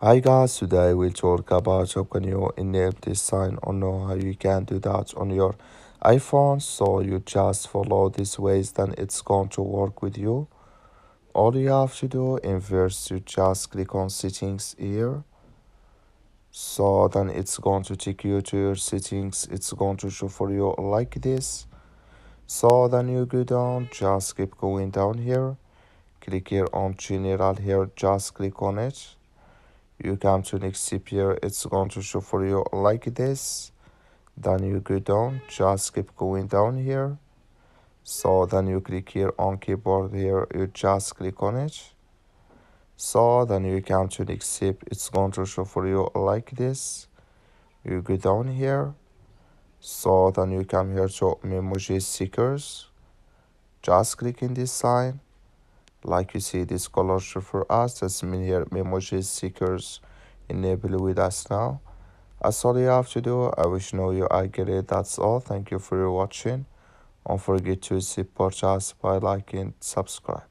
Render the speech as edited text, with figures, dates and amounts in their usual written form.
Hi guys, today we'll talk about how can you enable this sign or know how you can do that on your iPhone. So you just follow these ways, then it's going to work with you. All you have to do in first you just click on settings here. So then it's going to take you to your settings. It's going to show for you like this. So then you go down, just keep going down here. Click here on general here, just click on it. You come to next step here, it's going to show for you like this. Then you go down, just keep going down here. So then you click here on keyboard here, you just click on it. So then you come to next step, it's going to show for you like this. You go down here. So then you come here to Memoji stickers. Just click in this sign. Like you see this color show for us, that's mean here Memoji stickers enable with us now. That's all you have to do. I wish know you I get it. That's all. Thank you for your watching. Don't forget to support us by liking, subscribe.